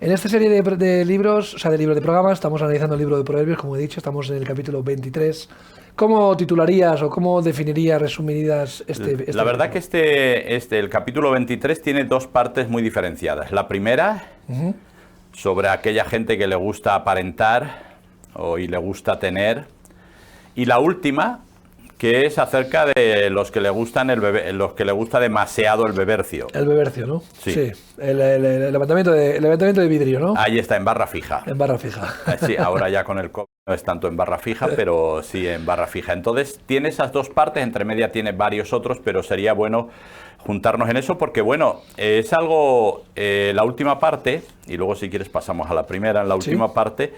En esta serie de libros, o sea, de libros de programas, estamos analizando el libro de Proverbios, como he dicho, estamos en el capítulo 23. ¿Cómo titularías o cómo definirías, resumirías este La verdad capítulo? que el capítulo 23 tiene dos partes muy diferenciadas. La primera, sobre aquella gente que le gusta aparentar y le gusta tener. Y la última, que es acerca de los que le gustan los que le gusta demasiado el bebercio. El bebercio, ¿no? Sí. El levantamiento de vidrio, ¿no? Ahí está, en barra fija. En barra fija. Sí, ahora ya con el COVID no es tanto en barra fija, pero sí en barra fija. Entonces tiene esas dos partes, entre media tiene varios otros, pero sería bueno juntarnos en eso porque, bueno, es algo, la última parte, y luego si quieres pasamos a la primera, en la última parte,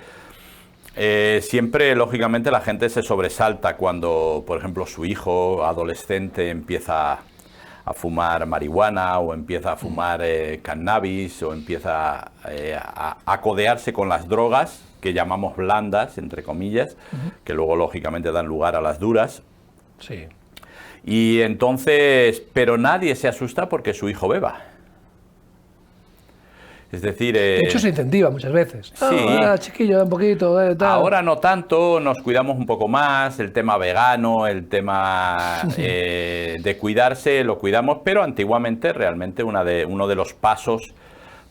siempre, lógicamente, la gente se sobresalta cuando, por ejemplo, su hijo adolescente empieza a fumar marihuana o empieza a fumar cannabis o empieza a codearse con las drogas que llamamos blandas, entre comillas, que luego, lógicamente, dan lugar a las duras. Sí. Y entonces, pero nadie se asusta porque su hijo beba. Es decir... De hecho, se incentiva muchas veces. Sí. Chiquillo, un poquito, tal. Ahora no tanto, nos cuidamos un poco más, el tema vegano, el tema de cuidarse, lo cuidamos, pero antiguamente realmente uno de los pasos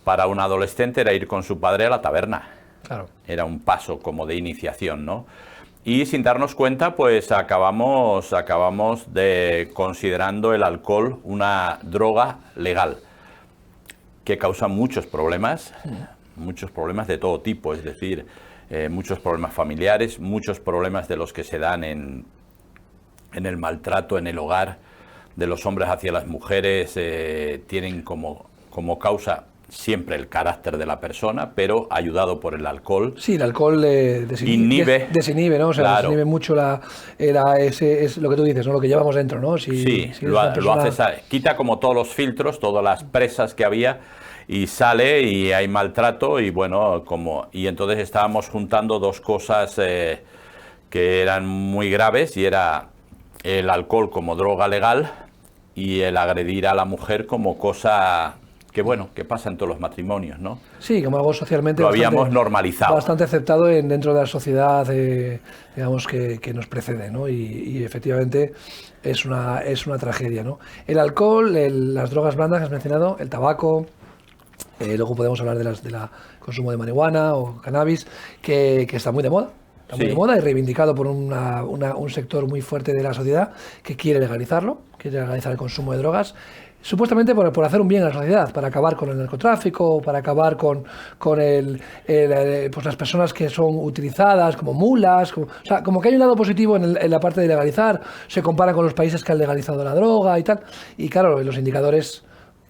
para un adolescente era ir con su padre a la taberna. Claro. Era un paso como de iniciación, ¿no? Y sin darnos cuenta, pues acabamos considerando el alcohol una droga legal que causa muchos problemas de todo tipo, es decir, muchos problemas familiares, muchos problemas de los que se dan en el maltrato en el hogar de los hombres hacia las mujeres, tienen como causa siempre el carácter de la persona, pero ayudado por el alcohol. Sí, el alcohol desinhibe, ¿no? O sea, Claro. desinhibe mucho es lo que tú dices, ¿no? Lo que llevamos dentro, ¿no? Si lo hace, quita como todos los filtros, todas las presas que había y sale y hay maltrato y bueno, y entonces estábamos juntando dos cosas que eran muy graves y era el alcohol como droga legal y el agredir a la mujer como cosa que bueno, que pasa en todos los matrimonios, ¿no? Sí, como algo socialmente lo habíamos normalizado. Bastante aceptado dentro de la sociedad, digamos, que nos precede, ¿no? Y efectivamente es una tragedia, ¿no? El alcohol, las drogas blandas que has mencionado, el tabaco, luego podemos hablar del consumo de marihuana o cannabis, que está muy de moda. Está muy de moda y reivindicado por un sector muy fuerte de la sociedad que quiere legalizarlo, quiere legalizar el consumo de drogas, supuestamente por hacer un bien a la sociedad, para acabar con el narcotráfico, para acabar con pues las personas que son utilizadas como mulas, o sea, como que hay un lado positivo en la parte de legalizar, se compara con los países que han legalizado la droga y tal, y claro, los indicadores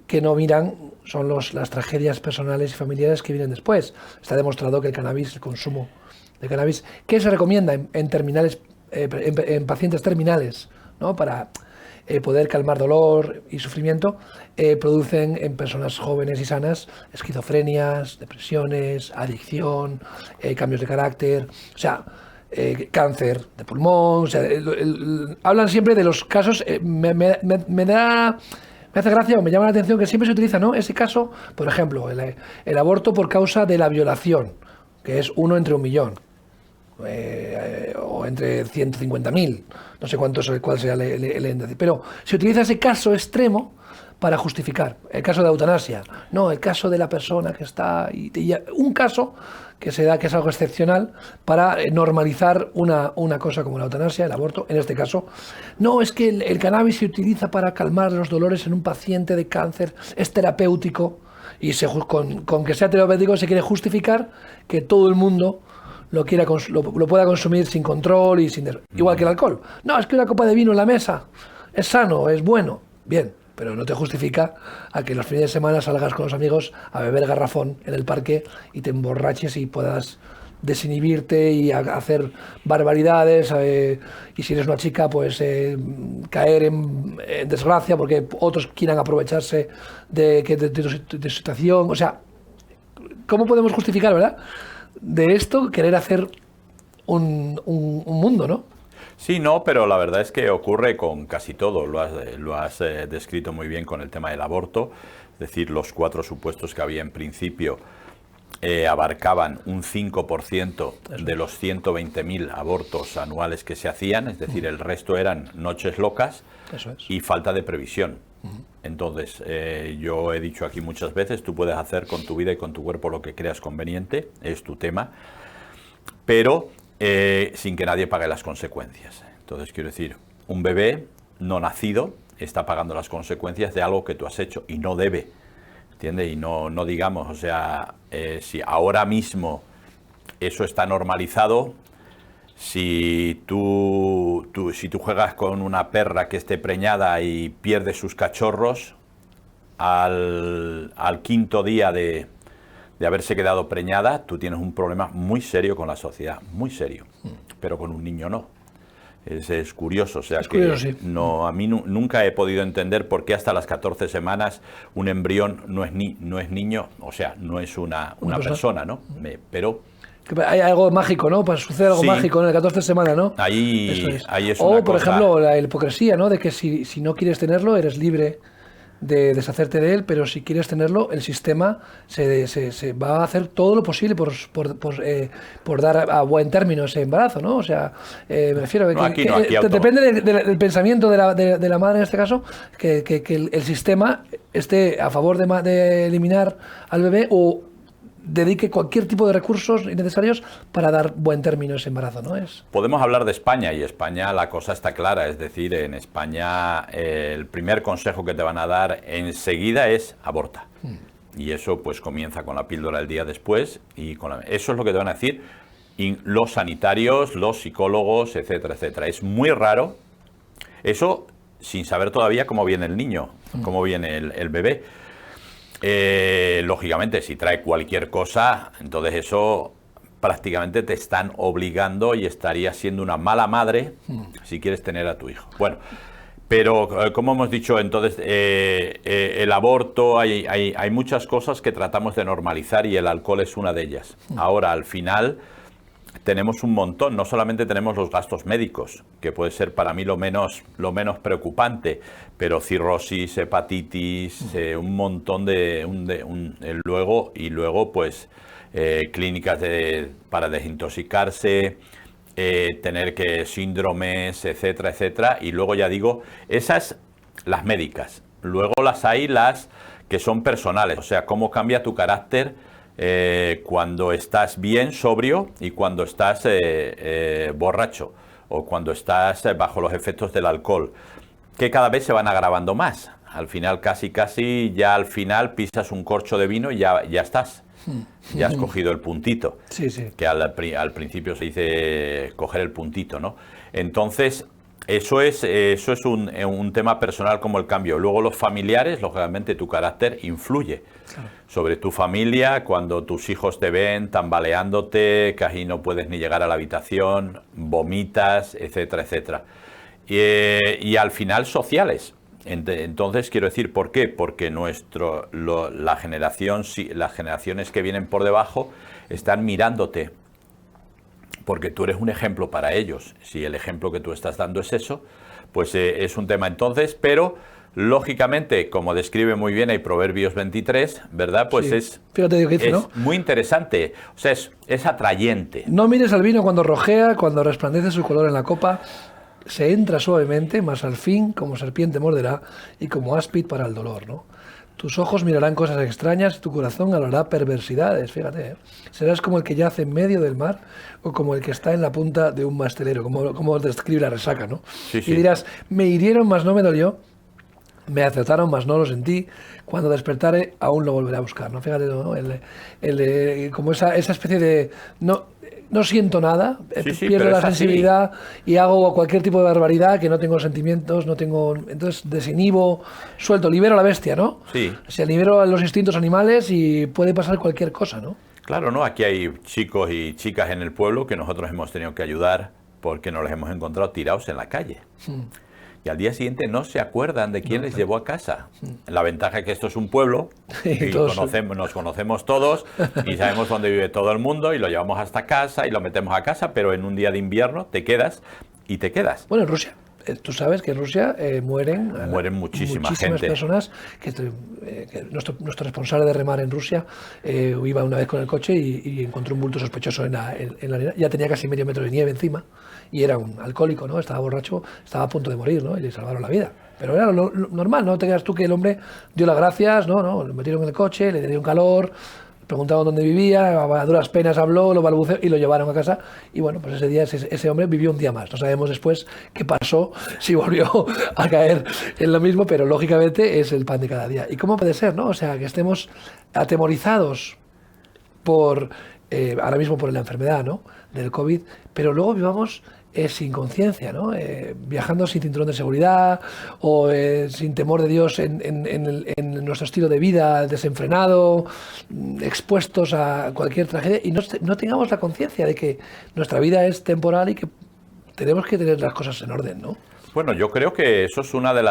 que no miran son las tragedias personales y familiares que vienen después. Está demostrado que el consumo de cannabis, que se recomienda en pacientes terminales, ¿no? Para poder calmar dolor y sufrimiento, producen en personas jóvenes y sanas esquizofrenias, depresiones, adicción, cambios de carácter, o sea, cáncer de pulmón, o sea, hablan siempre de los casos, me hace gracia o me llama la atención que siempre se utiliza, ¿no? Ese caso, por ejemplo, el aborto por causa de la violación, que es 1 entre 1.000.000. O entre 150.000, no sé cuál sea el índice, pero se utiliza ese caso extremo para justificar el caso de eutanasia, no el caso de la persona que está, un caso que se da que es algo excepcional para normalizar una cosa como la eutanasia, el aborto, en este caso. No, es que el cannabis se utiliza para calmar los dolores en un paciente de cáncer, es terapéutico, y con que sea terapéutico se quiere justificar que todo el mundo lo pueda consumir sin control y igual que el alcohol. No, es que una copa de vino en la mesa es sano, es bueno. Bien, pero no te justifica a que los fines de semana salgas con los amigos a beber garrafón en el parque y te emborraches y puedas desinhibirte y hacer barbaridades, y si eres una chica, pues caer en desgracia porque otros quieran aprovecharse de tu situación. O sea, ¿cómo podemos justificar, verdad, de esto querer hacer un mundo, ¿no? Sí, no, pero la verdad es que ocurre con casi todo. Lo has descrito muy bien con el tema del aborto, es decir, los 4 supuestos que había en principio abarcaban un 5% de los 120.000 abortos anuales que se hacían, es decir, el resto eran noches locas y falta de previsión. Entonces, yo he dicho aquí muchas veces, tú puedes hacer con tu vida y con tu cuerpo lo que creas conveniente, es tu tema, pero sin que nadie pague las consecuencias. Entonces, quiero decir, un bebé no nacido está pagando las consecuencias de algo que tú has hecho y no debe. ¿Entiendes? Y no digamos, o sea, si ahora mismo eso está normalizado, si tú juegas con una perra que esté preñada y pierde sus cachorros, al quinto día de haberse quedado preñada, tú tienes un problema muy serio con la sociedad, muy serio, pero con un niño no. Es curioso, o sea, es curioso, sí. No, a mí nunca he podido entender por qué hasta las 14 semanas un embrión no es niño, o sea, no es una persona, ¿no? Pero hay algo mágico, ¿no? Pues sucede algo mágico en el 14 semanas, ¿no? Ahí es o, una por cosa... ejemplo, la hipocresía, ¿no? De que si no quieres tenerlo, eres libre de deshacerte de él, pero si quieres tenerlo, el sistema se va a hacer todo lo posible por dar a buen término ese embarazo, ¿no? O sea, me refiero a que, depende del pensamiento de la madre en este caso, que el sistema esté a favor de eliminar al bebé o dedique cualquier tipo de recursos necesarios para dar buen término a ese embarazo, ¿no? Podemos hablar de España, y España la cosa está clara, es decir, en España el primer consejo que te van a dar enseguida es aborta. Y eso pues comienza con la píldora el día después, y eso es lo que te van a decir y los sanitarios, los psicólogos, etcétera, etcétera. Es muy raro, eso sin saber todavía cómo viene el niño, cómo viene el bebé. Lógicamente, si trae cualquier cosa, entonces eso prácticamente te están obligando y estarías siendo una mala madre si quieres tener a tu hijo. Bueno, pero como hemos dicho, entonces el aborto, hay muchas cosas que tratamos de normalizar y el alcohol es una de ellas. Ahora, al final, tenemos un montón, no solamente tenemos los gastos médicos, que puede ser para mí lo menos preocupante, pero cirrosis, hepatitis, un montón luego pues clínicas para desintoxicarse, tener síndromes, etcétera, etcétera, y luego ya digo, esas las médicas, luego hay las que son personales, o sea, cómo cambia tu carácter cuando estás bien sobrio y cuando estás borracho o cuando estás bajo los efectos del alcohol, que cada vez se van agravando más. Al final, casi ya al final pisas un corcho de vino y ya estás. Ya has cogido el puntito. Sí, sí. Que al principio se dice coger el puntito, ¿no? Entonces, eso es un tema personal como el cambio. Luego los familiares, lógicamente tu carácter influye sobre tu familia. Cuando tus hijos te ven tambaleándote, casi no puedes ni llegar a la habitación, vomitas, etcétera, etcétera. Y al final sociales. Entonces, quiero decir, ¿por qué? Porque las generaciones que vienen por debajo están mirándote, porque tú eres un ejemplo para ellos. Si el ejemplo que tú estás dando es eso, pues es un tema entonces, pero lógicamente, como describe muy bien el Proverbios 23, ¿verdad? Pues sí. Fíjate lo que dice, ¿no? Muy interesante, o sea, es atrayente. No mires al vino cuando rojea, cuando resplandece su color en la copa. Se entra suavemente, mas al fin como serpiente morderá y como áspid para el dolor, ¿no? Tus ojos mirarán cosas extrañas y tu corazón hablará perversidades, fíjate, ¿eh? Serás como el que yace en medio del mar o como el que está en la punta de un mastelero, como describe la resaca, ¿no? Sí, sí. Y dirás, me hirieron, mas no me dolió, me azotaron, mas no lo sentí, cuando despertare aún lo volveré a buscar, ¿no? Fíjate, ¿no? Como esa especie de... No siento nada, pierdo la sensibilidad y hago cualquier tipo de barbaridad, que no tengo sentimientos, entonces desinhibo, suelto, libero a la bestia, ¿no? Sí. O sea, libero a los instintos animales y puede pasar cualquier cosa, ¿no? Claro, ¿no? Aquí hay chicos y chicas en el pueblo que nosotros hemos tenido que ayudar porque nos los hemos encontrado tirados en la calle. Y al día siguiente no se acuerdan de quién les llevó a casa. La ventaja es que esto es un pueblo y nos conocemos todos y sabemos dónde vive todo el mundo y lo llevamos hasta casa y lo metemos a casa, pero en un día de invierno te quedas y te quedas. Bueno, en Rusia. tú sabes que en Rusia mueren muchísimas gente. Personas. Nuestro responsable de remar en Rusia iba una vez con el coche y encontró un bulto sospechoso en la arena. Ya tenía casi medio metro de nieve encima y era un alcohólico, ¿no? Estaba borracho, estaba a punto de morir, ¿no? Y le salvaron la vida. Pero era lo normal, no te creas tú que el hombre dio las gracias, no, lo metieron en el coche, le dieron calor, preguntaban dónde vivía, a duras penas habló, lo balbuceó y lo llevaron a casa. Y bueno, pues ese día ese hombre vivió un día más. No sabemos después qué pasó, si volvió a caer en lo mismo, pero lógicamente es el pan de cada día. ¿Y cómo puede ser, no? O sea, que estemos atemorizados por ahora mismo por la enfermedad, ¿no?, del COVID, pero luego vivamos sin conciencia, ¿no? Viajando sin cinturón de seguridad o sin temor de Dios en nuestro estilo de vida desenfrenado, expuestos a cualquier tragedia y no tengamos la conciencia de que nuestra vida es temporal y que tenemos que tener las cosas en orden, ¿no? Bueno, yo creo que eso es una de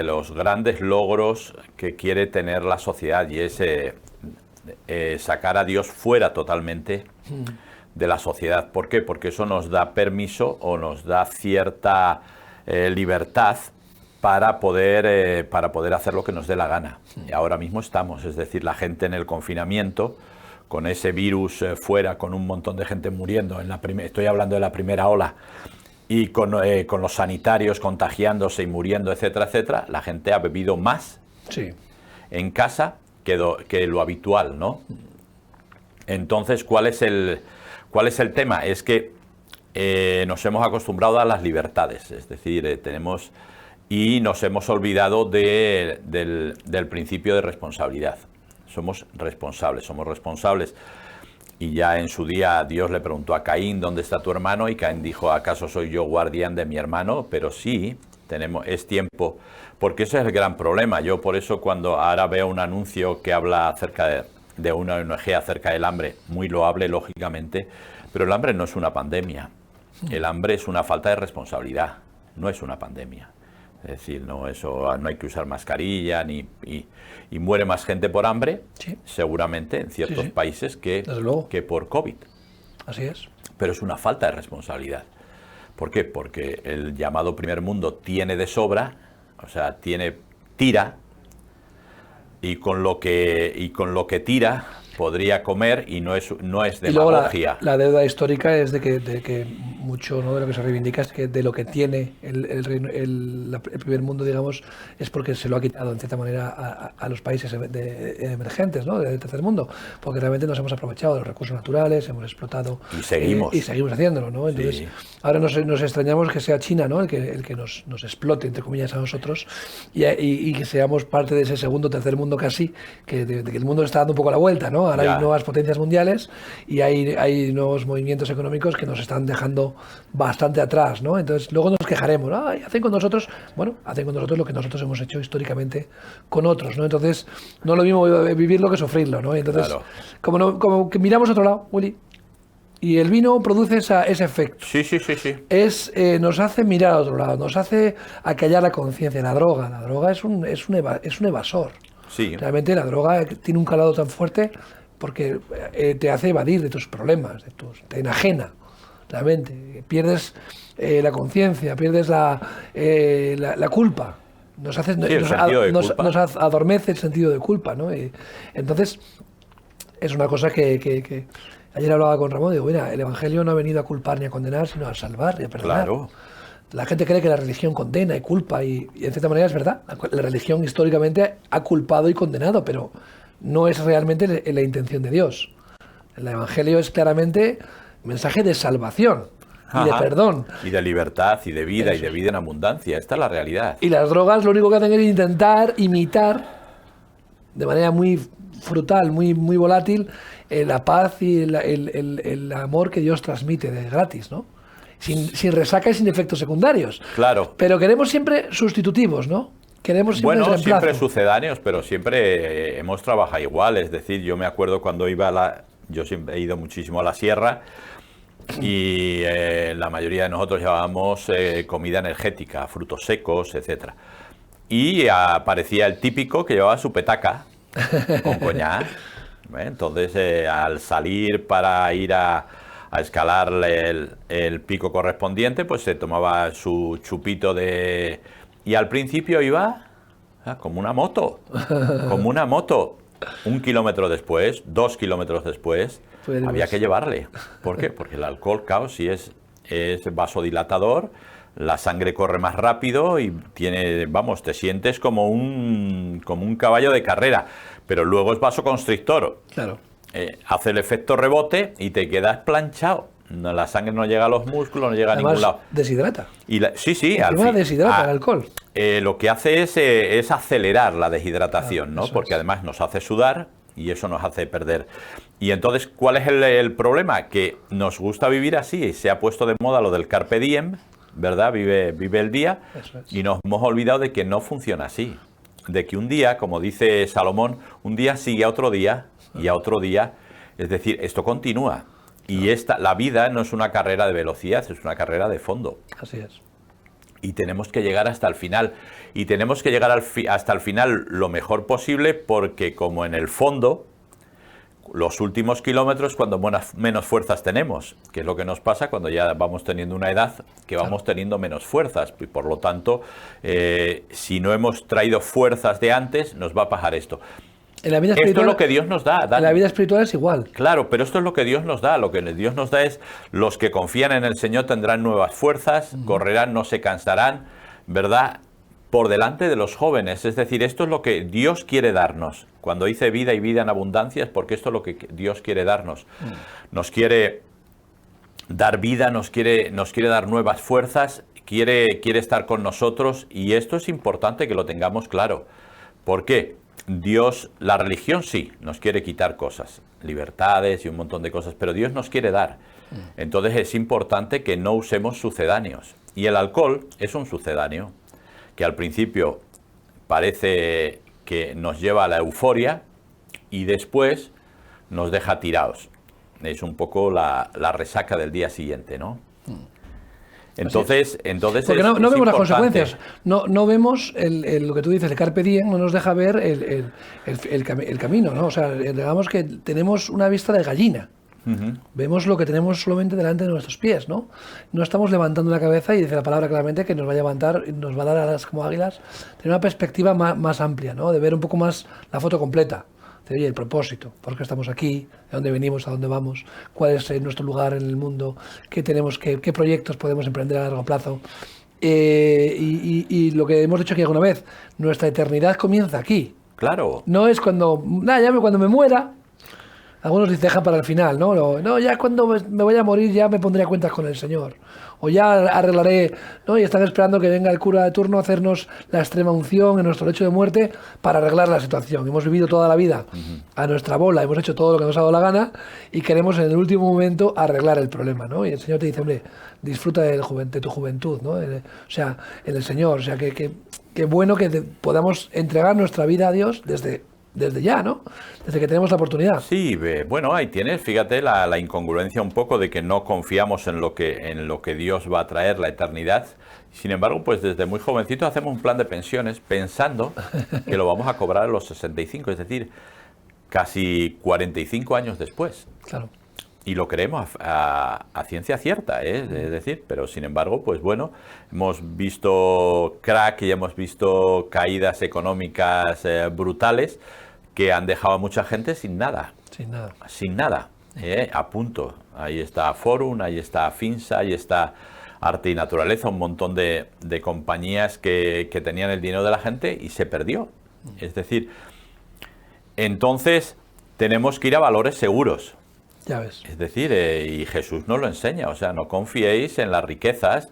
los grandes logros que quiere tener la sociedad y es sacar a Dios fuera totalmente de la sociedad. ¿Por qué? Porque eso nos da permiso o nos da cierta libertad para poder hacer lo que nos dé la gana. Y ahora mismo estamos, es decir, la gente en el confinamiento, con ese virus fuera, con un montón de gente muriendo, estoy hablando de la primera ola, y con los sanitarios contagiándose y muriendo, etcétera, etcétera, la gente ha bebido más en casa que lo habitual, ¿no? Entonces, ¿cuál es el tema? Es que nos hemos acostumbrado a las libertades, es decir, y nos hemos olvidado del principio de responsabilidad. Somos responsables. Y ya en su día Dios le preguntó a Caín, ¿dónde está tu hermano? Y Caín dijo, ¿acaso soy yo guardián de mi hermano? Pero sí, es tiempo, porque ese es el gran problema. Yo por eso cuando ahora veo un anuncio que habla acerca de una ONG acerca del hambre, muy loable lógicamente, pero el hambre no es una pandemia. El hambre es una falta de responsabilidad, no es una pandemia. Es decir, no hay que usar mascarilla y muere más gente por hambre, seguramente en ciertos países que por COVID. Así es. Pero es una falta de responsabilidad. ¿Por qué? Porque el llamado primer mundo tiene de sobra, o sea, tira, y con lo que tira podría comer y no es demagogia. La deuda histórica es de que mucho, ¿no?, de lo que se reivindica es que de lo que tiene el primer mundo, digamos, es porque se lo ha quitado en cierta manera a los países emergentes, ¿no?, del tercer mundo, porque realmente nos hemos aprovechado de los recursos naturales, hemos explotado y seguimos haciéndolo, ¿no? Entonces ahora nos extrañamos que sea China, ¿no?, el que nos explote, entre comillas, a nosotros y que seamos parte de ese segundo, tercer mundo casi, que el mundo está dando un poco la vuelta, ¿no? Ahora hay nuevas potencias mundiales y hay nuevos movimientos económicos que nos están dejando bastante atrás, ¿no? Entonces luego nos quejaremos, hacen con nosotros lo que nosotros hemos hecho históricamente con otros, ¿no? Entonces no es lo mismo vivirlo que sufrirlo, ¿no? Entonces como que miramos a otro lado, Willy, y el vino produce ese efecto. Sí. Nos hace mirar a otro lado, nos hace acallar la conciencia. La droga es un evasor. Sí. Realmente la droga tiene un calado tan fuerte porque te hace evadir de tus problemas, te enajena, realmente. Pierdes la conciencia, pierdes la culpa. Nos adormece el sentido de culpa, ¿no? Entonces, es una cosa que ayer hablaba con Ramón, digo, mira, el Evangelio no ha venido a culpar ni a condenar, sino a salvar y a perdonar. Claro. La gente cree que la religión condena y culpa y en cierta manera es verdad. La religión históricamente ha culpado y condenado, pero no es realmente la intención de Dios. El Evangelio es claramente mensaje de salvación y de perdón. Y de libertad y de vida. Eso. Y de vida en abundancia. Esta es la realidad. Y las drogas lo único que hacen es intentar imitar de manera muy frutal, muy volátil, la paz y el amor que Dios transmite de gratis, ¿no? Sin resaca y sin efectos secundarios. Claro. Pero queremos siempre sustitutivos, ¿no? Queremos siempre siempre sucedáneos, pero siempre hemos trabajado igual. Es decir, yo me acuerdo cuando yo siempre he ido muchísimo a la sierra y la mayoría de nosotros llevábamos comida energética, frutos secos, etcétera. Y aparecía el típico que llevaba su petaca con coñac. Entonces, al salir para ir a a escalar el pico correspondiente, pues se tomaba su chupito de... Y al principio iba como una moto, como una moto. 1 kilómetro después, 2 kilómetros después, había que llevarle. ¿Por qué? Porque el alcohol, claro, sí es vasodilatador, la sangre corre más rápido y tiene, vamos, te sientes como un caballo de carrera, pero luego es vasoconstrictor. Claro. Hace el efecto rebote y te quedas planchado. La sangre no llega a los músculos, no llega a ningún lado. Deshidrata. Sí. Deshidrata el alcohol. Lo que hace es acelerar la deshidratación, ¿no? Porque además nos hace sudar y eso nos hace perder. Y entonces, ¿cuál es el problema? Que nos gusta vivir así y se ha puesto de moda lo del carpe diem, ¿verdad? Vive el día. Y nos hemos olvidado de que no funciona así. De que un día, como dice Salomón, un día sigue a otro día y a otro día. Es decir, esto continúa. Y la vida no es una carrera de velocidad, es una carrera de fondo. Así es. Y tenemos que llegar hasta el final. Y tenemos que llegar hasta el final lo mejor posible porque como en el fondo, los últimos kilómetros cuando menos fuerzas tenemos, que es lo que nos pasa cuando ya vamos teniendo una edad que vamos teniendo menos fuerzas. Y por lo tanto, si no hemos traído fuerzas de antes, nos va a pasar esto. En la vida espiritual, esto es lo que Dios nos da. En la vida espiritual es igual. Claro, pero esto es lo que Dios nos da. Lo que Dios nos da es los que confían en el Señor tendrán nuevas fuerzas, correrán, no se cansarán, ¿verdad? Por delante de los jóvenes. Es decir, esto es lo que Dios quiere darnos. Cuando dice vida y vida en abundancia es porque esto es lo que Dios quiere darnos. Nos quiere dar vida, nos quiere dar nuevas fuerzas, quiere estar con nosotros y esto es importante que lo tengamos claro. ¿Por qué? Dios, la religión sí, nos quiere quitar cosas, libertades y un montón de cosas, pero Dios nos quiere dar. Entonces es importante que no usemos sucedáneos. Y el alcohol es un sucedáneo, que al principio parece que nos lleva a la euforia y después nos deja tirados. Es un poco la resaca del día siguiente, ¿no? Entonces porque no vemos las consecuencias, no vemos lo que tú dices, el carpe diem, no nos deja ver el camino, ¿no? O sea, digamos que tenemos una vista de gallina. Vemos lo que tenemos solamente delante de nuestros pies, ¿no? No estamos levantando la cabeza y dice la palabra claramente que nos va a levantar, nos va a dar alas como águilas, tener una perspectiva más amplia, ¿no? De ver un poco más la foto completa. Oye, el propósito, por qué estamos aquí, de dónde venimos, a dónde vamos, cuál es nuestro lugar en el mundo, qué proyectos podemos emprender a largo plazo. Y lo que hemos dicho aquí alguna vez, nuestra eternidad comienza aquí. Claro. No es cuando me muera. Algunos dicen, dejan para el final, ¿no? No, ya cuando me vaya a morir ya me pondré a cuentas con el Señor. O ya arreglaré, ¿no? Y están esperando que venga el cura de turno a hacernos la extrema unción en nuestro lecho de muerte para arreglar la situación. Hemos vivido toda la vida a nuestra bola, hemos hecho todo lo que nos ha dado la gana y queremos en el último momento arreglar el problema, ¿no? Y el Señor te dice, hombre, disfruta de tu juventud, ¿no? O sea, en el Señor. O sea, que bueno que podamos entregar nuestra vida a Dios desde ya, ¿no? Desde que tenemos la oportunidad. Sí, bueno, ahí tienes, fíjate la incongruencia un poco de que no confiamos en lo que Dios va a traer, la eternidad. Sin embargo, pues desde muy jovencitos hacemos un plan de pensiones pensando que lo vamos a cobrar a los 65, es decir, casi 45 años después. Claro. Y lo creemos a ciencia cierta, ¿eh? Es decir, pero sin embargo, pues bueno, hemos visto crack y hemos visto caídas económicas brutales que han dejado a mucha gente sin nada. Sin nada, a punto. Ahí está Forum, ahí está Finsa, ahí está Arte y Naturaleza, un montón de compañías que tenían el dinero de la gente y se perdió. Es decir, entonces tenemos que ir a valores seguros. Ya ves. Es decir, y Jesús nos lo enseña, o sea, no confiéis en las riquezas,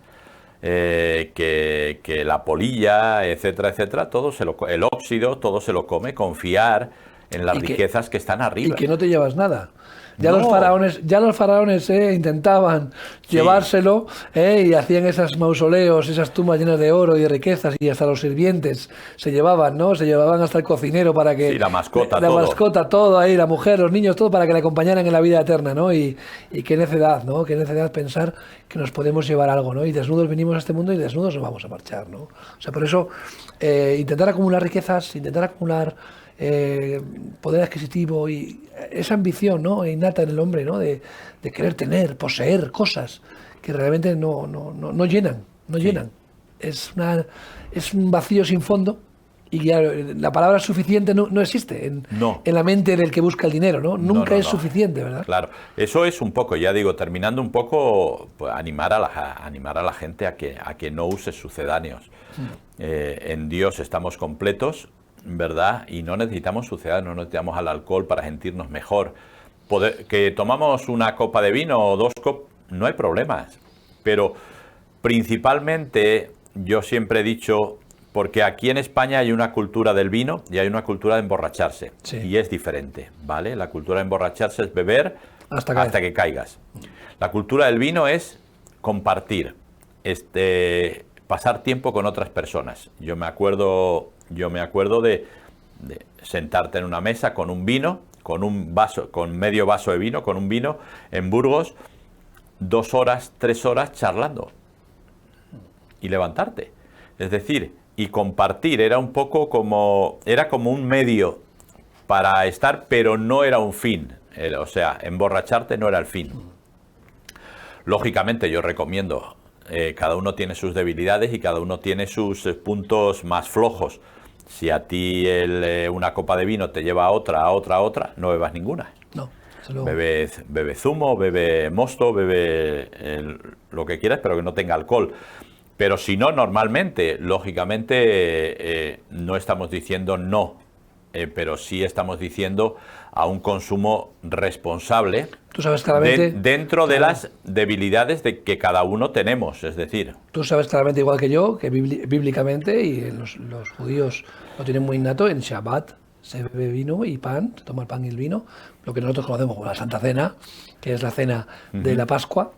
que la polilla, etcétera, etcétera, el óxido, todo se lo come, confiar en las riquezas que están arriba. Y que no te llevas nada. Ya los faraones intentaban llevárselo y hacían esos mausoleos, esas tumbas llenas de oro y de riquezas y hasta los sirvientes se llevaban, ¿no? Se llevaban hasta el cocinero para que... Sí, la mascota, todo ahí, la mujer, los niños, todo para que le acompañaran en la vida eterna, ¿no? Y qué necedad, ¿no? Qué necedad pensar que nos podemos llevar algo, ¿no? Y desnudos venimos a este mundo y desnudos nos vamos a marchar, ¿no? O sea, por eso intentar acumular riquezas, intentar acumular poder adquisitivo y esa ambición, ¿no?, innata en el hombre, ¿no?, de querer tener, poseer cosas que realmente no llenan, no llenan. Es un vacío sin fondo. Y ya la palabra suficiente no existe en la mente del que busca el dinero, ¿no? Nunca es suficiente, ¿verdad? Claro, eso es un poco, ya digo, terminando un poco, pues, animar a la gente a que no use sucedáneos. En Dios estamos completos, ¿verdad? Y no necesitamos sucedáneos, no necesitamos al alcohol para sentirnos mejor. Que tomamos una copa de vino o 2 copas, no hay problemas. Pero principalmente, yo siempre he dicho, porque aquí en España hay una cultura del vino y hay una cultura de emborracharse. Sí. Y es diferente, ¿vale? La cultura de emborracharse es beber hasta que caigas. La cultura del vino es compartir, pasar tiempo con otras personas. Yo me acuerdo de sentarte en una mesa con un vino, con un vaso, con medio vaso de vino, con un vino en Burgos, 2 horas, 3 horas charlando y levantarte. Es decir, y compartir era un poco como un medio para estar, pero no era un fin. O sea, emborracharte no era el fin. Lógicamente yo recomiendo, cada uno tiene sus debilidades y cada uno tiene sus puntos más flojos. Si a ti una copa de vino te lleva a otra, no bebas ninguna. No. Bebe zumo, bebe mosto, bebe lo que quieras, pero que no tenga alcohol. Pero si no, normalmente, lógicamente, no estamos diciendo no, pero sí estamos diciendo a un consumo responsable. Tú sabes claramente, dentro de las debilidades de que cada uno tenemos, es decir. Tú sabes claramente, igual que yo, que bíblicamente, y los judíos lo tienen muy innato, en Shabbat se bebe vino y pan, se toma el pan y el vino, lo que nosotros conocemos como la Santa Cena, que es la cena de la Pascua.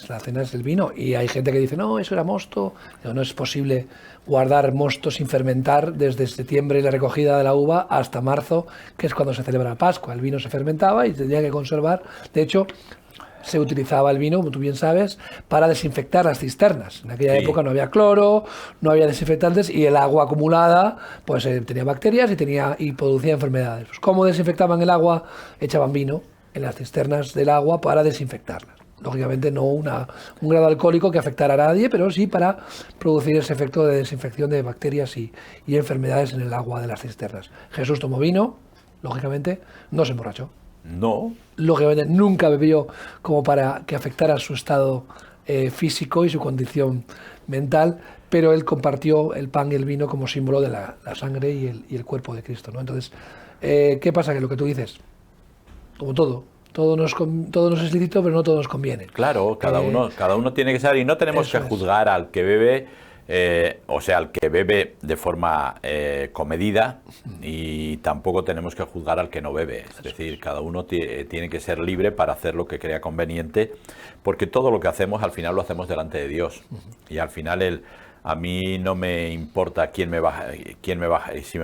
La cena es el vino, y hay gente que dice, no, eso era mosto. No es posible guardar mosto sin fermentar desde septiembre, la recogida de la uva, hasta marzo, que es cuando se celebra la Pascua. El vino se fermentaba y se tenía que conservar. De hecho, se utilizaba el vino, como tú bien sabes, para desinfectar las cisternas. En aquella época no había cloro, no había desinfectantes, y el agua acumulada pues tenía bacterias y producía enfermedades. Pues, ¿cómo desinfectaban el agua? Echaban vino en las cisternas del agua para desinfectarlas. Lógicamente no un grado alcohólico que afectara a nadie, pero sí para producir ese efecto de desinfección de bacterias y enfermedades en el agua de las cisternas. Jesús tomó vino, lógicamente, no se emborrachó. No. Lógicamente nunca bebió como para que afectara su estado físico y su condición mental, pero él compartió el pan y el vino como símbolo de la sangre y el cuerpo de Cristo, ¿no? Entonces, ¿qué pasa? Que lo que tú dices, como todo nos es lícito, pero no todo nos conviene. Claro, cada uno tiene que saber, y no tenemos que juzgar al que bebe, o sea, al que bebe de forma comedida, y tampoco tenemos que juzgar al que no bebe. Es decir, cada uno tiene que ser libre para hacer lo que crea conveniente, porque todo lo que hacemos al final lo hacemos delante de Dios. Y al final a mí no me importa si me va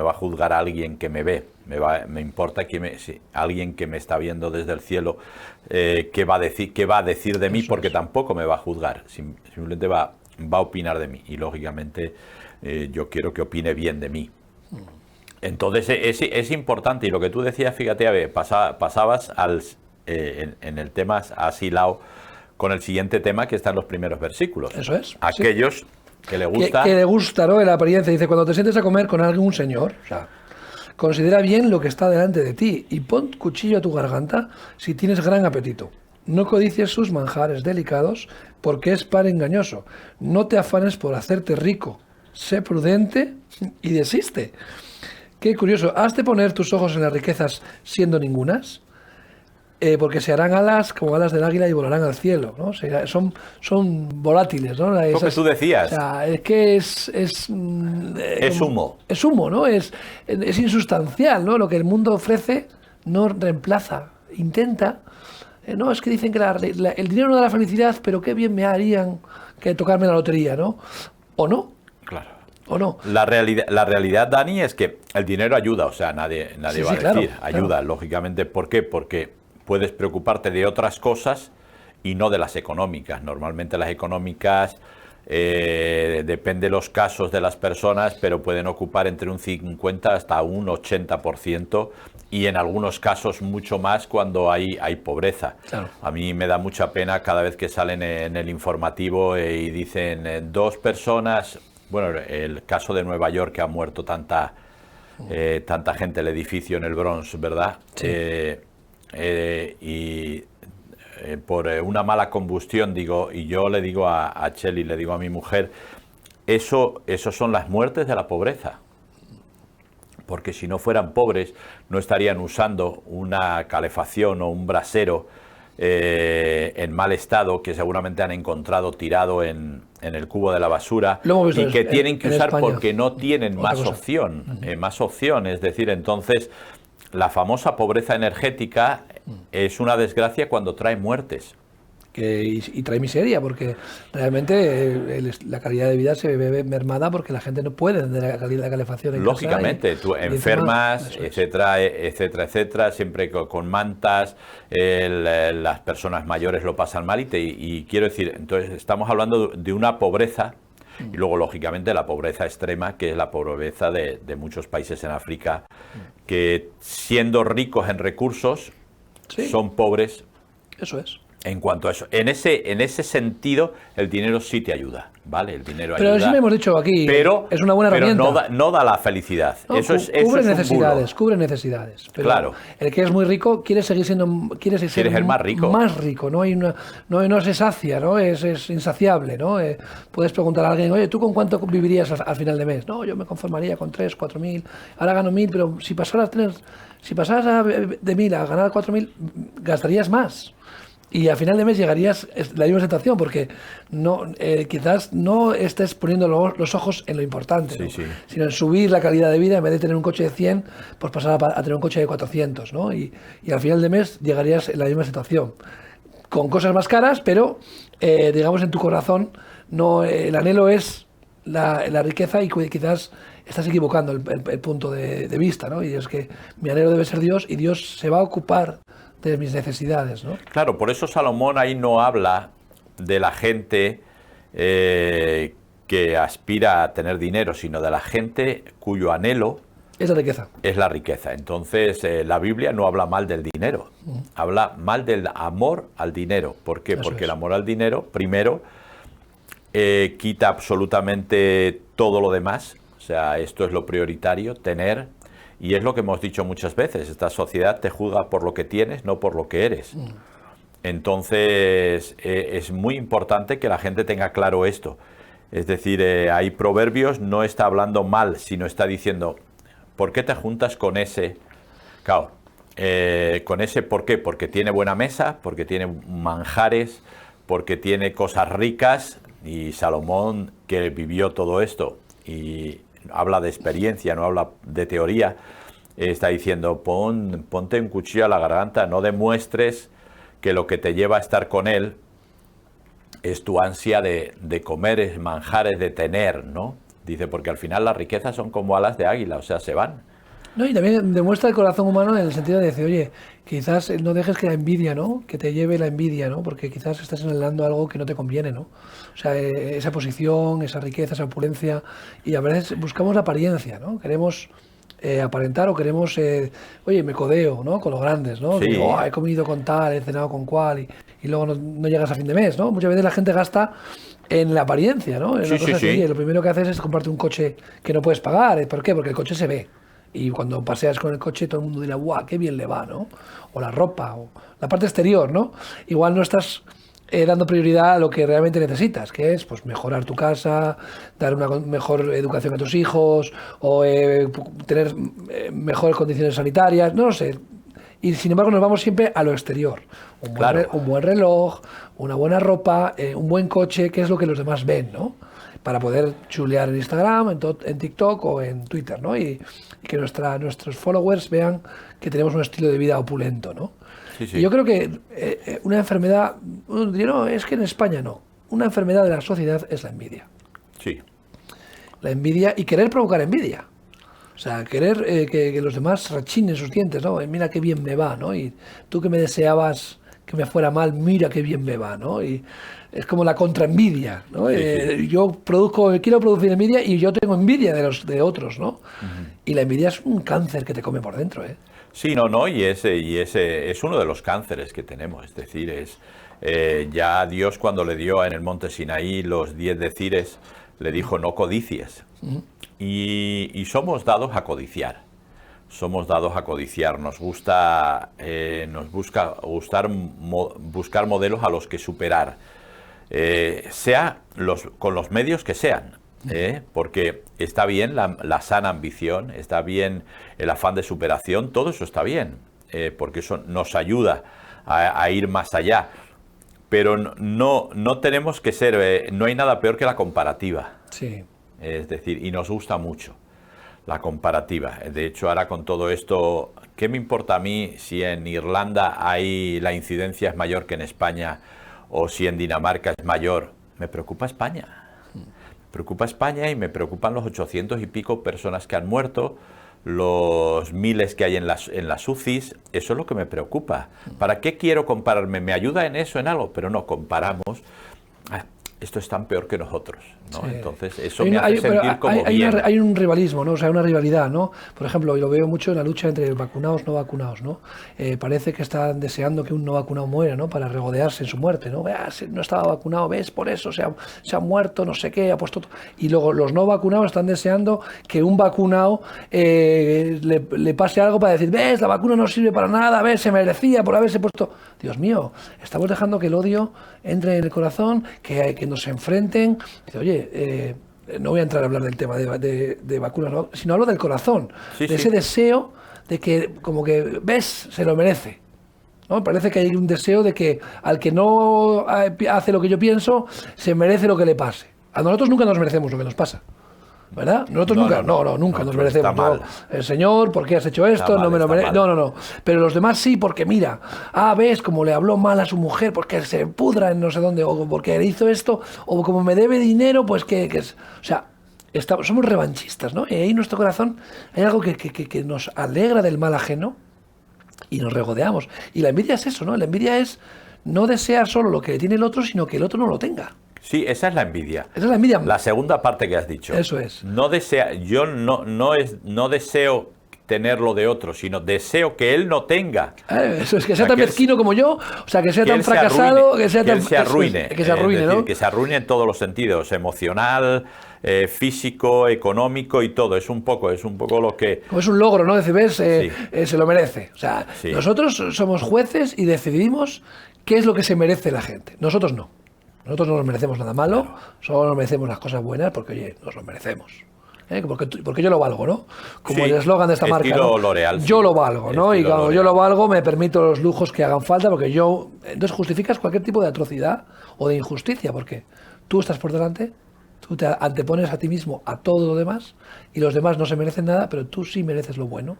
a juzgar a alguien que me ve. Me importa alguien que me está viendo desde el cielo, qué va a decir de mí, porque tampoco me va a juzgar, simplemente va a opinar de mí, y lógicamente yo quiero que opine bien de mí. Entonces es importante, y lo que tú decías, fíjate, pasabas en el tema, has hilado con el siguiente tema que está en los primeros versículos. Eso es. Aquellos que le gusta... Que le gusta, ¿no?, en la apariencia. Dice, cuando te sientes a comer con algún señor, o sea, considera bien lo que está delante de ti y pon cuchillo a tu garganta si tienes gran apetito. No codicies sus manjares delicados, porque es pan engañoso. No te afanes por hacerte rico. Sé prudente y desiste. Qué curioso. ¿Has de poner tus ojos en las riquezas siendo ningunas? Porque se harán alas como alas del águila y volarán al cielo, ¿no? O sea, son volátiles, ¿no? Lo que tú decías. O sea, es que es humo. Es humo, ¿no? Es insustancial, ¿no? Lo que el mundo ofrece no reemplaza, intenta. No, es que dicen que el dinero no da la felicidad, pero qué bien me harían que tocarme la lotería, ¿no? ¿O no? Claro. ¿O no? La realidad, Dani, es que el dinero ayuda, o sea, nadie va a decir, ayuda, lógicamente. ¿Por qué? Porque puedes preocuparte de otras cosas y no de las económicas. Normalmente las económicas depende de los casos de las personas, pero pueden ocupar entre un 50 hasta un 80%, y en algunos casos mucho más cuando hay pobreza. Claro. A mí me da mucha pena cada vez que salen en el informativo y dicen 2 personas, bueno, el caso de Nueva York, que ha muerto tanta gente, el edificio en el Bronx, ¿verdad? Sí. Por una mala combustión, digo, y yo le digo a Cheli, le digo a mi mujer, eso son las muertes de la pobreza. Porque si no fueran pobres, no estarían usando una calefacción o un brasero en mal estado, que seguramente han encontrado tirado en el cubo de la basura, y que tienen que usar España, porque no tienen más opción, es decir, entonces la famosa pobreza energética es una desgracia cuando trae muertes. Y trae miseria, porque realmente la calidad de vida se ve mermada porque la gente no puede tener la calidad de calefacción en lógicamente, tú enfermas, encima, etcétera, siempre con mantas, las personas mayores lo pasan mal y quiero decir, entonces estamos hablando de una pobreza, y luego lógicamente la pobreza extrema, que es la pobreza de muchos países en África, que siendo ricos en recursos, son pobres. Eso es. En cuanto a eso, en ese sentido, el dinero sí te ayuda, ¿vale? El dinero ayuda. Pero sí me hemos dicho aquí, pero es una buena herramienta. Pero no da la felicidad. No, cubre necesidades, cubre necesidades. Pero claro. El que es muy rico quiere seguir siendo, quiere ser el más rico. Más rico, no se sacia, ¿no? Es insaciable, ¿no? Puedes preguntar a alguien, oye, ¿tú con cuánto vivirías al final de mes? No, yo me conformaría con 3.000, 4.000. Ahora gano 1.000, pero si pasaras de 1.000 a ganar 4.000, gastarías más. Y a final de mes llegarías la misma situación, porque quizás no estés poniendo los ojos en lo importante, ¿no? Sino en subir la calidad de vida. En vez de tener un coche de 100, pues pasar a tener un coche de 400, ¿no? Y al final de mes llegarías en la misma situación, con cosas más caras, pero digamos en tu corazón el anhelo es la riqueza, y quizás estás equivocando el punto de vista, ¿no? Y es que mi anhelo debe ser Dios, y Dios se va a ocupar de mis necesidades, ¿no? Claro, por eso Salomón ahí no habla de la gente que aspira a tener dinero, sino de la gente cuyo anhelo es la riqueza. Es la riqueza. Entonces, la Biblia no habla mal del dinero, habla mal del amor al dinero. ¿Por qué? Porque el amor al dinero, primero, quita absolutamente todo lo demás. O sea, esto es lo prioritario, tener. Y es lo que hemos dicho muchas veces, esta sociedad te juzga por lo que tienes, no por lo que eres. Entonces, es muy importante que la gente tenga claro esto. Es decir, hay proverbios, no está hablando mal, sino está diciendo, ¿por qué te juntas con ese? Claro, con ese, ¿por qué? Porque tiene buena mesa, porque tiene manjares, porque tiene cosas ricas, y Salomón, que vivió todo esto, y habla de experiencia, no habla de teoría, está diciendo, ponte un cuchillo a la garganta, no demuestres que lo que te lleva a estar con él es tu ansia de comer manjares, de tener, ¿no? Dice, porque al final las riquezas son como alas de águila, o sea, se van. No, y también demuestra el corazón humano en el sentido de decir, oye, quizás no dejes que la envidia, ¿no? Que te lleve la envidia, ¿no? Porque quizás estás anhelando algo que no te conviene, ¿no? O sea, esa posición, esa riqueza, esa opulencia, y a veces buscamos la apariencia, ¿no? Queremos aparentar, o queremos, oye, me codeo, ¿no? Con los grandes, ¿no? Sí. Digo, he comido con tal, he cenado con cual, y luego no llegas a fin de mes, ¿no? Muchas veces la gente gasta en la apariencia, ¿no? En oye, lo primero que haces es comprarte un coche que no puedes pagar. ¿Por qué? Porque el coche se ve. Y cuando paseas con el coche, todo el mundo dirá, ¡guau, qué bien le va!, ¿no? O la ropa, o la parte exterior, ¿no? Igual no estás dando prioridad a lo que realmente necesitas, que es pues mejorar tu casa, dar una mejor educación a tus hijos, o tener mejores condiciones sanitarias, no lo sé. Y sin embargo nos vamos siempre a lo exterior. Un buen reloj, una buena ropa, un buen coche, que es lo que los demás ven, ¿no? Para poder chulear en Instagram, en TikTok o en Twitter, ¿no? Y que nuestros followers vean que tenemos un estilo de vida opulento, ¿no? Sí, sí. Y yo creo que una enfermedad, no, es que en España no, una enfermedad de la sociedad es la envidia. Sí. La envidia y querer provocar envidia. O sea, querer que los demás rechinen sus dientes, ¿no? Mira qué bien me va, ¿no? Y tú que me deseabas que me fuera mal, mira qué bien me va, ¿no? Y es como la contraenvidia, ¿no? Sí. Yo quiero producir envidia y yo tengo envidia de otros, ¿no? Y la envidia es un cáncer que te come por dentro, ¿eh? Sí, no, y ese es uno de los cánceres que tenemos. Es decir, ya Dios cuando le dio en el monte Sinaí los 10 decires, le dijo no codicies. Y somos dados a codiciar. Somos dados a codiciar. Nos gusta, buscar modelos a los que superar. Con los medios que sean. Porque está bien la sana ambición, está bien el afán de superación, todo eso está bien, porque eso nos ayuda a ir más allá. Pero no tenemos que ser, no hay nada peor que la comparativa. Sí. Es decir, y nos gusta mucho la comparativa. De hecho, ahora con todo esto, ¿qué me importa a mí si en Irlanda la incidencia es mayor que en España o si en Dinamarca es mayor? Me preocupa España. Me preocupa España y me preocupan los 800 y pico personas que han muerto, los miles que hay en las UCIs. Eso es lo que me preocupa. ¿Para qué quiero compararme? ¿Me ayuda en eso, en algo? Pero no, comparamos. Esto es tan peor que nosotros, ¿no? Sí. Entonces, eso me hace sentir como bien. Hay un rivalismo, ¿no? O sea, una rivalidad, ¿no? Por ejemplo, y lo veo mucho en la lucha entre vacunados no vacunados, ¿no? Parece que están deseando que un no vacunado muera, ¿no? Para regodearse en su muerte, ¿no? No estaba vacunado, ¿ves? Por eso se ha muerto, no sé qué, ha puesto... Y luego los no vacunados están deseando que un vacunado le pase algo para decir, ¿ves? La vacuna no sirve para nada, ¿ves? Se merecía por haberse puesto... Dios mío, estamos dejando que el odio entre en el corazón, que nos enfrenten. Dice, oye, no voy a entrar a hablar del tema de vacunas, ¿no? Sino hablo del corazón, de ese deseo de que, como que, ves, se lo merece, ¿no? Parece que hay un deseo de que al que no hace lo que yo pienso, se merece lo que le pase. A nosotros nunca nos merecemos lo que nos pasa, ¿verdad? Nosotros nunca nos merecemos. No, el Señor, ¿por qué has hecho esto? No me lo merezco. No. Pero los demás sí, porque mira, ves como le habló mal a su mujer, porque se pudra en no sé dónde, o porque le hizo esto, o como me debe dinero, pues que es... O sea, somos revanchistas, ¿no? Y ahí en nuestro corazón hay algo que nos alegra del mal ajeno y nos regodeamos. Y la envidia es eso, ¿no? La envidia es no desear solo lo que tiene el otro, sino que el otro no lo tenga. Sí, esa es la envidia. Esa es la envidia. La segunda parte que has dicho. Eso es. Yo no deseo tener lo de otro, sino deseo que él no tenga. Eso es, que sea tan mezquino como yo, o sea, que sea tan fracasado, que se arruine. Que se arruine, ¿no? Que se arruine en todos los sentidos, emocional, físico, económico y todo. Es un poco lo que... Como es un logro, ¿no? Decir, ves, se lo merece. O sea, nosotros somos jueces y decidimos qué es lo que se merece la gente. Nosotros no. Nosotros no nos merecemos nada malo, solo nos merecemos las cosas buenas porque, oye, nos lo merecemos. Porque yo lo valgo, ¿no? Como el eslogan de esta marca, ¿no? L'Oreal, yo lo valgo, ¿no? Y cuando yo lo valgo me permito los lujos que hagan falta porque yo... Entonces justificas cualquier tipo de atrocidad o de injusticia porque tú estás por delante, tú te antepones a ti mismo a todo lo demás y los demás no se merecen nada, pero tú sí mereces lo bueno.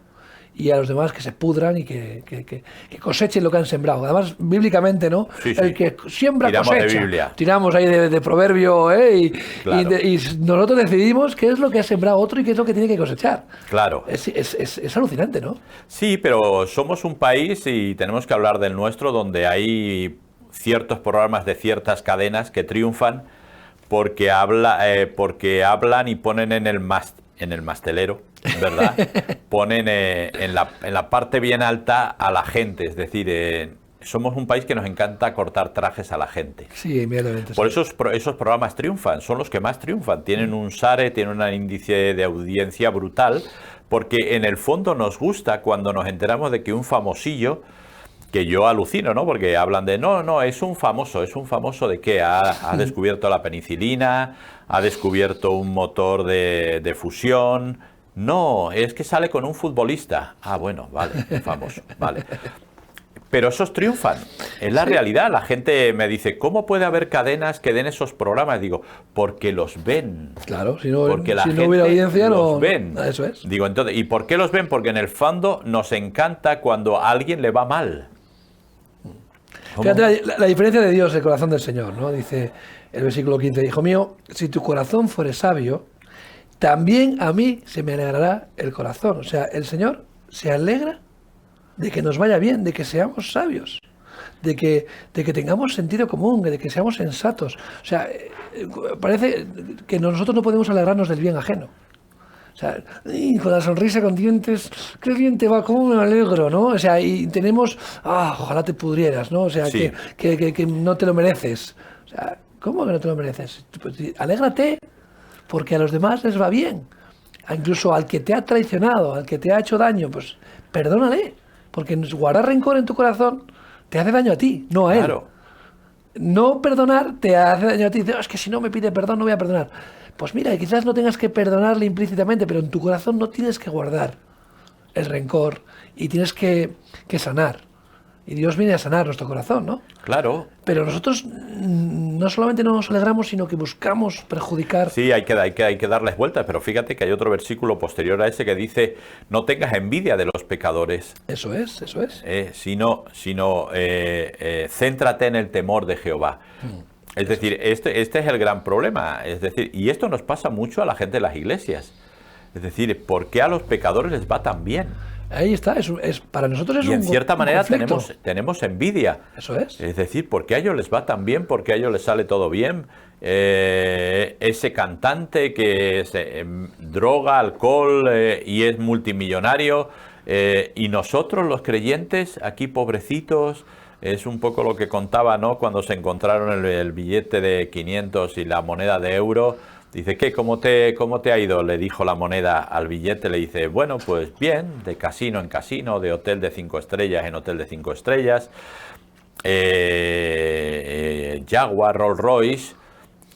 Y a los demás que se pudran y que cosechen lo que han sembrado. Además, bíblicamente, ¿no? Sí. El que siembra tiramos cosecha. De Biblia. Tiramos ahí de proverbio, Claro. y nosotros decidimos qué es lo que ha sembrado otro y qué es lo que tiene que cosechar. Claro. Es alucinante, ¿no? Sí, pero somos un país y tenemos que hablar del nuestro donde hay ciertos programas de ciertas cadenas que triunfan porque hablan y ponen en el mastelero, ¿verdad? Ponen en la parte bien alta a la gente, es decir, somos un país que nos encanta cortar trajes a la gente. Sí, inmediatamente. Por eso esos programas triunfan, son los que más triunfan. Tienen un SARE, tienen un índice de audiencia brutal, porque en el fondo nos gusta cuando nos enteramos de que un famosillo, que yo alucino, ¿no? Porque hablan de, no, es un famoso de qué, ha descubierto la penicilina, ha descubierto un motor de fusión. No, es que sale con un futbolista. Ah, bueno, vale, famoso, vale. Pero esos triunfan, es la realidad. La gente me dice, ¿cómo puede haber cadenas que den esos programas? Digo, porque los ven. Claro, si no hubiera audiencia, los ven. Eso es. Digo, entonces, ¿y por qué los ven? Porque en el fondo nos encanta cuando a alguien le va mal. Fíjate la diferencia de Dios, el corazón del Señor, ¿no? Dice el versículo 15, hijo mío, si tu corazón fuere sabio, también a mí se me alegrará el corazón. O sea, el Señor se alegra de que nos vaya bien, de que seamos sabios. de que tengamos sentido común, de que seamos sensatos. O sea, parece que nosotros no podemos alegrarnos del bien ajeno. O sea, y con la sonrisa con dientes, qué bien te va, cómo me alegro, ¿no? O sea, y tenemos, ojalá te pudrieras, ¿no? O sea, Sí. que no te lo mereces. O sea, ¿cómo que no te lo mereces? Pues, alégrate, porque a los demás les va bien. Incluso al que te ha traicionado, al que te ha hecho daño, pues perdónale, porque guardar rencor en tu corazón te hace daño a ti, no a él. Claro. No perdonar te hace daño a ti. Dices, es que si no me pide perdón no voy a perdonar. Pues mira, quizás no tengas que perdonarle implícitamente, pero en tu corazón no tienes que guardar el rencor y tienes que sanar. Y Dios viene a sanar nuestro corazón, ¿no? Claro. Pero nosotros no solamente no nos alegramos, sino que buscamos perjudicar. Sí, hay que darles vueltas, pero fíjate que hay otro versículo posterior a ese que dice, no tengas envidia de los pecadores. Eso es. Sino céntrate en el temor de Jehová. Es decir, este es el gran problema. Es decir, y esto nos pasa mucho a la gente de las iglesias. Es decir, ¿por qué a los pecadores les va tan bien? Ahí está, para nosotros es un Y en cierta manera conflicto. tenemos envidia. Eso es. Es decir, ¿por qué a ellos les va tan bien? ¿Por qué a ellos les sale todo bien? Ese cantante que se droga, alcohol y es multimillonario. Y nosotros los creyentes, aquí pobrecitos, es un poco lo que contaba, ¿no? Cuando se encontraron el billete de 500 y la moneda de euro. Dice, ¿qué? ¿Cómo te ha ido? Le dijo la moneda al billete. Le dice, bueno, pues bien, de casino en casino, de hotel de 5 estrellas en hotel de 5 estrellas, Jaguar, Rolls Royce.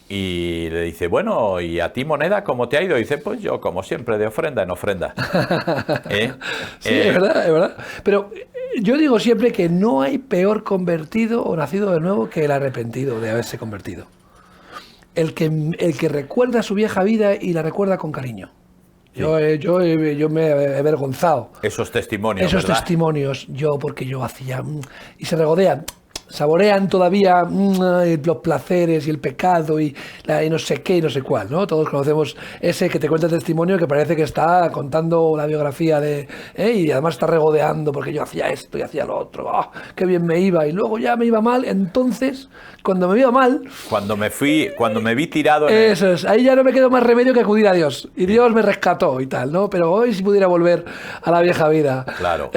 Y le dice, bueno, ¿y a ti, moneda, cómo te ha ido? Y dice, pues yo, como siempre, de ofrenda en ofrenda. Sí, es verdad. Pero yo digo siempre que no hay peor convertido o nacido de nuevo que el arrepentido de haberse convertido. El que recuerda su vieja vida y la recuerda con cariño. Sí. Yo me he avergonzado. Esos testimonios, Esos ¿verdad? testimonios, porque yo hacía... y se regodean, saborean todavía los placeres y el pecado y no sé qué y no sé cuál, ¿no? Todos conocemos ese que te cuenta el testimonio que parece que está contando la biografía y además está regodeando porque yo hacía esto y hacía lo otro, qué bien me iba, y luego ya me iba mal. Entonces, cuando me iba mal... Cuando me vi tirado en Eso es, ahí ya no me quedó más remedio que acudir a Dios. Y Dios me rescató y tal, ¿no? Pero hoy si pudiera volver a la vieja vida. Claro.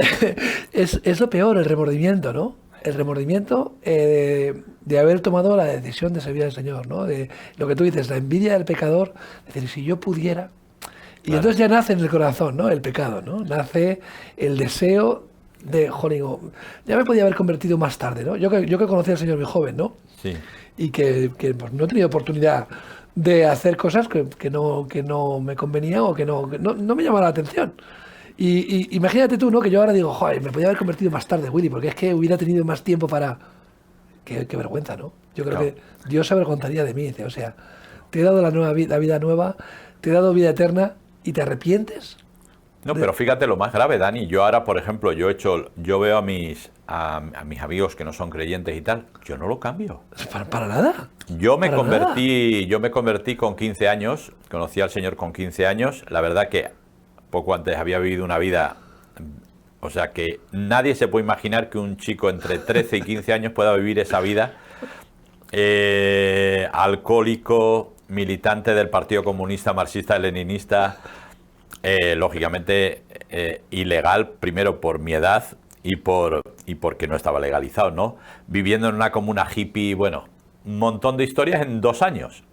Es lo peor, el remordimiento, ¿no? El remordimiento de haber tomado la decisión de servir al Señor, ¿no? De lo que tú dices, la envidia del pecador, es decir, si yo pudiera... Y Claro. entonces ya nace en el corazón, ¿no? El pecado, ¿no? Nace el deseo de, jolín, ya me podía haber convertido más tarde, ¿no? Yo que conocí al Señor muy joven, ¿no? Sí. Y que pues, no he tenido oportunidad de hacer cosas que no me convenían o que no me llamaban la atención. Y imagínate tú, ¿no? Que yo ahora digo, joder, me podía haber convertido más tarde, Willy, porque es que hubiera tenido más tiempo para... Qué vergüenza, ¿no? Yo creo que Dios se avergonzaría de mí. Dice, o sea, te he dado la vida nueva, te he dado vida eterna y te arrepientes. No, pero fíjate lo más grave, Dani. Yo ahora, por ejemplo, yo veo a mis amigos que no son creyentes y tal, yo no lo cambio. Para nada. Yo me convertí con 15 años, conocí al Señor con 15 años. La verdad que poco antes había vivido una vida, o sea que nadie se puede imaginar que un chico entre 13 y 15 años pueda vivir esa vida. Alcohólico, militante del Partido Comunista Marxista-Leninista, lógicamente ilegal, primero por mi edad y porque no estaba legalizado, ¿no? Viviendo en una comuna hippie, bueno, un montón de historias en 2 años.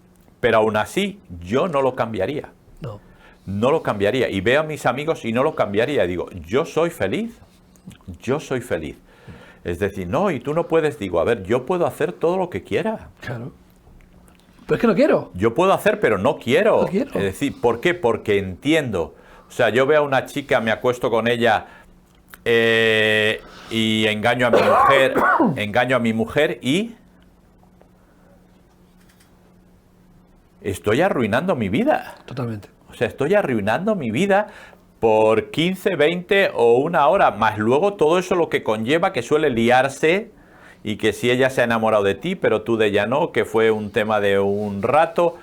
Pero aún así, yo no lo cambiaría. No. No lo cambiaría. Y veo a mis amigos y no lo cambiaría. Digo, yo soy feliz. Yo soy feliz. Es decir, no, y tú no puedes. Digo, a ver, yo puedo hacer todo lo que quiera. Claro. Pero es que no quiero. Yo puedo hacer, pero no quiero. No quiero. Es decir, ¿por qué? Porque entiendo. O sea, yo veo a una chica, me acuesto con ella y engaño a mi mujer y estoy arruinando mi vida. Totalmente. O sea, estoy arruinando mi vida por 15, 20 o 1 hora, más luego todo eso lo que conlleva, que suele liarse y que si ella se ha enamorado de ti, pero tú de ella no, que fue un tema de un rato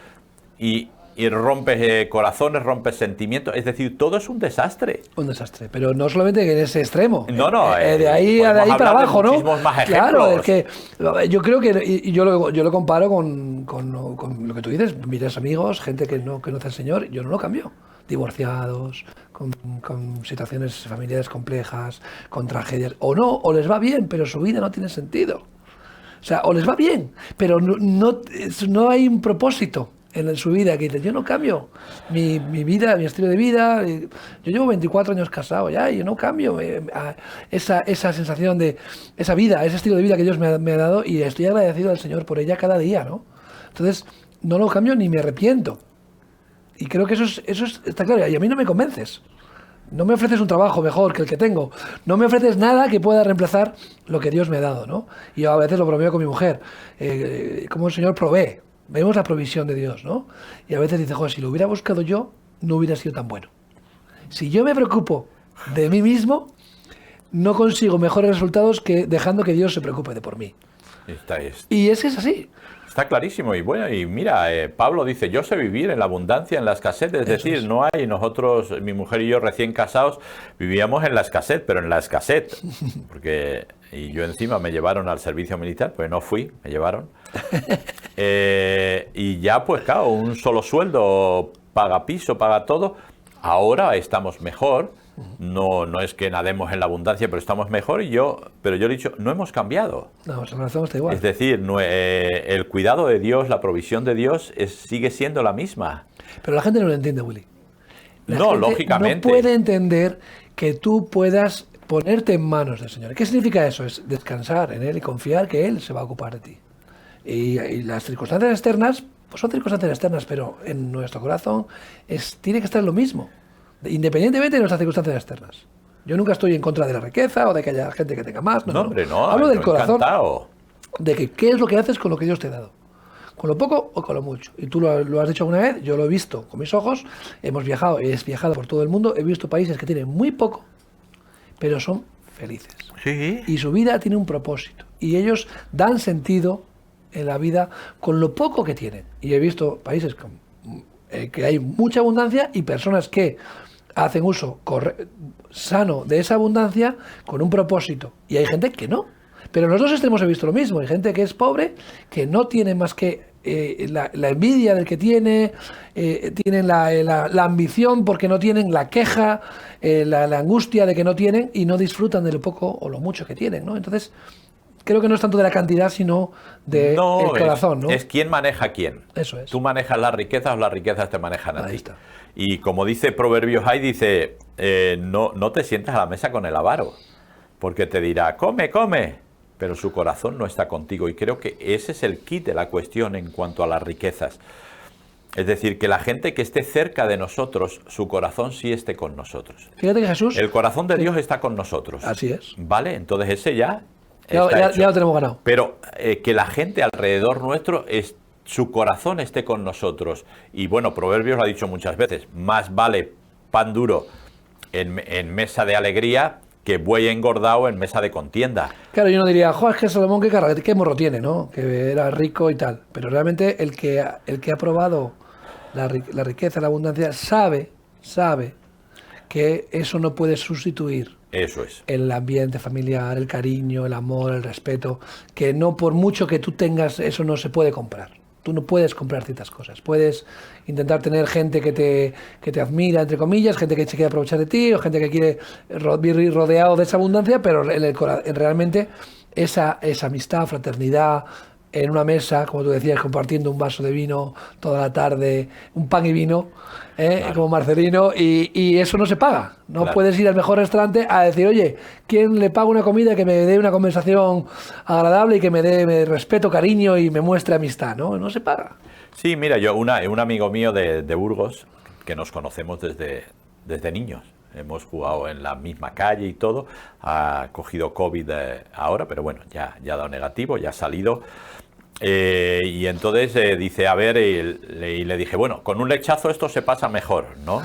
y y rompes corazones, rompes sentimientos, es decir, todo es un desastre. Un desastre, pero no solamente en ese extremo. No, de ahí para abajo, ¿no? Más claro, es que yo creo que, y yo lo comparo con lo que tú dices, miras amigos, gente que no conoce al Señor, yo no lo cambio. Divorciados, con situaciones familiares complejas, con tragedias, o no, o les va bien, pero su vida no tiene sentido. O sea, o les va bien, pero no hay un propósito en su vida, que dices, yo no cambio mi vida, mi estilo de vida. Yo llevo 24 años casado ya y yo no cambio esa sensación de esa vida, ese estilo de vida que Dios me ha dado, y estoy agradecido al Señor por ella cada día, ¿no? Entonces, no lo cambio ni me arrepiento. Y creo que eso está claro. Y a mí no me convences. No me ofreces un trabajo mejor que el que tengo. No me ofreces nada que pueda reemplazar lo que Dios me ha dado, ¿no? Y yo a veces lo bromeo con mi mujer. Como el Señor provee. Vemos la provisión de Dios, ¿no? Y a veces dice, joder, si lo hubiera buscado yo, no hubiera sido tan bueno. Si yo me preocupo de mí mismo, no consigo mejores resultados que dejando que Dios se preocupe de por mí. Y es así. Está clarísimo. Y bueno, y mira, Pablo dice, yo sé vivir en la abundancia, en la escasez. Es decir, no hay, nosotros, mi mujer y yo recién casados, vivíamos en la escasez, pero en la escasez. Porque, y yo encima me llevaron al servicio militar, pues no fui, me llevaron. Y ya, pues claro, un solo sueldo, paga piso, paga todo. Ahora estamos mejor. No es que nademos en la abundancia, pero estamos mejor, pero yo le he dicho, no hemos cambiado. No, está igual. Es decir, el cuidado de Dios, la provisión de Dios sigue siendo la misma. Pero la gente no lo entiende, Willy. No, lógicamente. No puede entender que tú puedas ponerte en manos del Señor. ¿Qué significa eso? Es descansar en Él y confiar que Él se va a ocupar de ti. Y las circunstancias externas, pues son circunstancias externas, pero en nuestro corazón tiene que estar lo mismo, independientemente de nuestras circunstancias externas. Yo nunca estoy en contra de la riqueza o de que haya gente que tenga más. No, hombre, no. Hablo del corazón. Encantado. De que qué es lo que haces con lo que Dios te ha dado. Con lo poco o con lo mucho. Y tú lo has dicho alguna vez, yo lo he visto con mis ojos. He viajado por todo el mundo. He visto países que tienen muy poco, pero son felices. Sí. Y su vida tiene un propósito. Y ellos dan sentido en la vida con lo poco que tienen. Y he visto países que hay mucha abundancia y personas que hacen uso sano de esa abundancia con un propósito. Y hay gente que no. Pero en los dos extremos he visto lo mismo. Hay gente que es pobre, que no tiene más que la envidia del que tienen la ambición porque no tienen, la queja, la angustia de que no tienen y no disfrutan de lo poco o lo mucho que tienen, ¿no? Entonces, creo que no es tanto de la cantidad, sino del corazón, ¿no? Es quién maneja a quién. Eso es. Tú manejas las riquezas o las riquezas te manejan a ti. Está. Y como dice Proverbios ahí, dice, no te sientas a la mesa con el avaro, porque te dirá, come, come, pero su corazón no está contigo. Y creo que ese es el kit de la cuestión en cuanto a las riquezas. Es decir, que la gente que esté cerca de nosotros, su corazón sí esté con nosotros. Fíjate que Jesús... El corazón de Dios está con nosotros. Así es. ¿Vale? Entonces ese ya lo tenemos ganado. Pero que la gente alrededor nuestro, su corazón esté con nosotros. Y bueno, Proverbios lo ha dicho muchas veces, más vale pan duro en mesa de alegría que buey engordado en mesa de contienda. Claro, yo no diría, es que Salomón qué morro tiene, ¿no? Que era rico y tal. Pero realmente el que ha probado la riqueza, la abundancia, sabe que eso no puede sustituir. Eso es. El ambiente familiar, el cariño, el amor, el respeto, que no por mucho que tú tengas, eso no se puede comprar. Tú no puedes comprar ciertas cosas. Puedes intentar tener gente que te admira, entre comillas, gente que se quiere aprovechar de ti, o gente que quiere vivir rodeado de esa abundancia, pero realmente esa amistad, fraternidad, en una mesa, como tú decías, compartiendo un vaso de vino toda la tarde, un pan y vino, claro, como Marcelino, y eso no se paga. No claro. Puedes ir al mejor restaurante a decir, oye, ¿quién le paga una comida que me dé una conversación agradable y que me dé respeto, cariño y me muestre amistad? No se paga. Sí, mira, un amigo mío de Burgos, que nos conocemos desde niños, hemos jugado en la misma calle y todo, ha cogido COVID ahora, pero bueno, ya ha dado negativo, ya ha salido. Y entonces dice, a ver, y le dije, bueno, con un lechazo esto se pasa mejor, ¿no?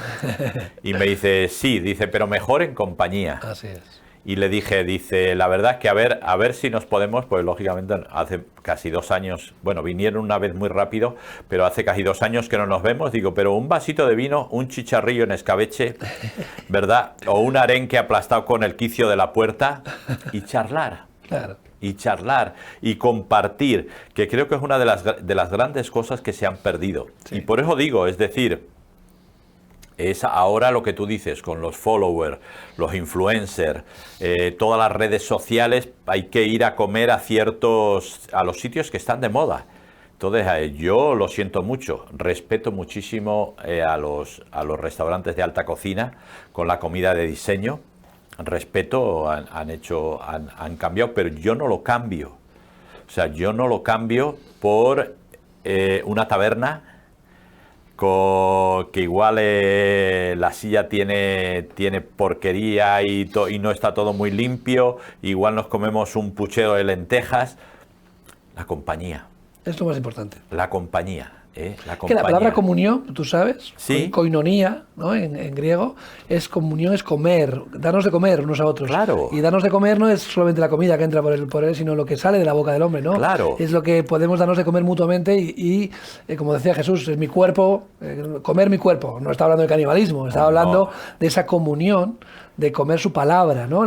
Y me dice, sí, dice, pero mejor en compañía. Así es. y le dije, dice, la verdad es que a ver si nos podemos, pues lógicamente hace casi 2 años, bueno, vinieron una vez muy rápido, pero hace casi 2 años que no nos vemos, digo, pero un vasito de vino, un chicharrillo en escabeche, ¿verdad? O un arenque aplastado con el quicio de la puerta y charlar. Claro. Y charlar y compartir, que creo que es una de las grandes cosas que se han perdido. Sí. Y por eso digo, es decir, es ahora lo que tú dices, con los followers, los influencers, todas las redes sociales, hay que ir a comer a los sitios que están de moda. Entonces, yo lo siento mucho, respeto muchísimo a los restaurantes de alta cocina con la comida de diseño. Respeto, han cambiado, pero yo no lo cambio. O sea, yo no lo cambio por una taberna que igual la silla tiene porquería y no está todo muy limpio. Igual nos comemos un puchero de lentejas. La compañía. Es lo más importante. La compañía. Que la palabra comunión, tú sabes, ¿sí? Koinonía, ¿no? En griego, es comunión, es comer, darnos de comer unos a otros. Claro. Y darnos de comer no es solamente la comida que entra por él, sino lo que sale de la boca del hombre, ¿no? Claro. Es lo que podemos darnos de comer mutuamente y como decía Jesús, es mi cuerpo, comer mi cuerpo. No está hablando de canibalismo, está hablando de esa comunión, de comer su palabra, ¿no?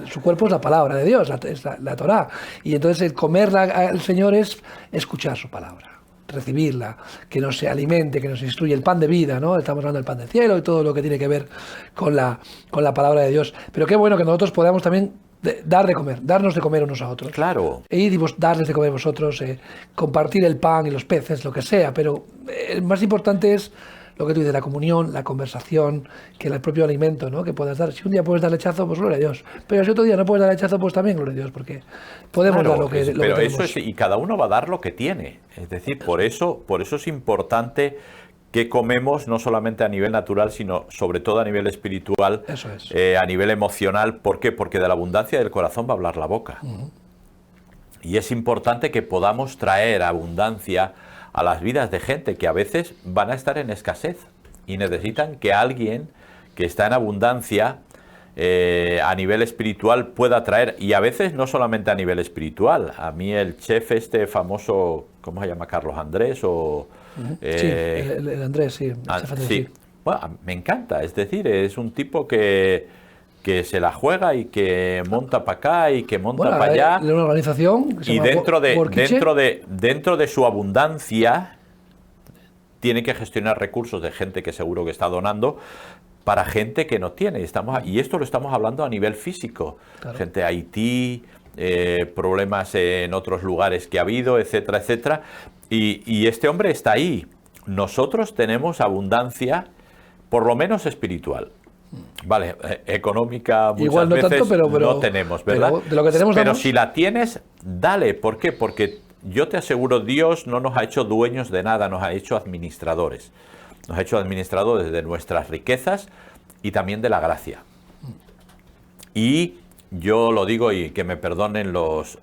Su cuerpo es la palabra de Dios, es la Torá. Y entonces el comer al Señor es escuchar su palabra, recibirla, que nos alimente, que nos instruye, el pan de vida, ¿no? Estamos hablando del pan del cielo y todo lo que tiene que ver con la palabra de Dios. Pero qué bueno que nosotros podamos también darnos de comer unos a otros. Claro. Y darles de comer vosotros, compartir el pan y los peces, lo que sea, pero el más importante es lo que tú dices, la comunión, la conversación, que el propio alimento, ¿no? Que puedas dar. Si un día puedes dar lechazo, pues gloria a Dios. Pero si otro día no puedes dar lechazo, pues también gloria a Dios, porque podemos dar lo que tenemos. Pero eso es, y cada uno va a dar lo que tiene. Es decir, por eso es importante que comemos no solamente a nivel natural, sino sobre todo a nivel espiritual, eso es. A nivel emocional. ¿Por qué? Porque de la abundancia del corazón va a hablar la boca. Uh-huh. Y es importante que podamos traer abundancia a las vidas de gente que a veces van a estar en escasez y necesitan que alguien que está en abundancia a nivel espiritual pueda traer, y a veces no solamente a nivel espiritual. A mí el chef famoso, ¿cómo se llama? Carlos Andrés o... sí, el Andrés, sí. Sí. Bueno, me encanta, es decir, es un tipo que se la juega y que monta para acá y que monta para allá. Una organización que se y dentro de su abundancia tiene que gestionar recursos de gente que seguro que está donando para gente que no tiene. Y esto lo estamos hablando a nivel físico. Claro. Gente de Haití, problemas en otros lugares que ha habido, etcétera, etcétera. Y este hombre está ahí. Nosotros tenemos abundancia, por lo menos espiritual. Vale, económica muchas igual no veces tanto, pero no tenemos, ¿verdad? Pero, de lo que tenemos, pero si la tienes, dale. ¿Por qué? Porque yo te aseguro, Dios no nos ha hecho dueños de nada, nos ha hecho administradores. Nos ha hecho administradores de nuestras riquezas y también de la gracia. Y yo lo digo, y que me perdonen los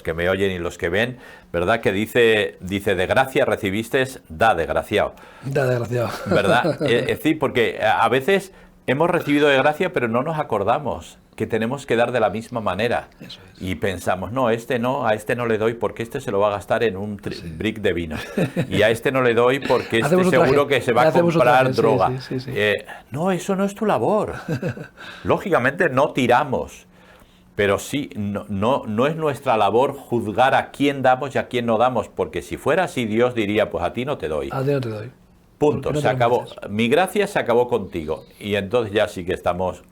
que me oyen y los que ven, ¿verdad? Que dice de gracia recibiste, da desgraciado. Da desgraciado. ¿Verdad? Es decir, porque a veces hemos recibido de gracia, pero no nos acordamos que tenemos que dar de la misma manera. Eso es. Y pensamos, no, a este no le doy porque este se lo va a gastar en un brick de vino. Y a este no le doy porque este seguro que se va a comprar droga. Sí. No, eso no es tu labor. Lógicamente no tiramos. Pero sí, no es nuestra labor juzgar a quién damos y a quién no damos, porque si fuera así, Dios diría, pues a ti no te doy. A ti no te doy. Punto, no se acabó. Mi gracia se acabó contigo. Y entonces ya sí que estamos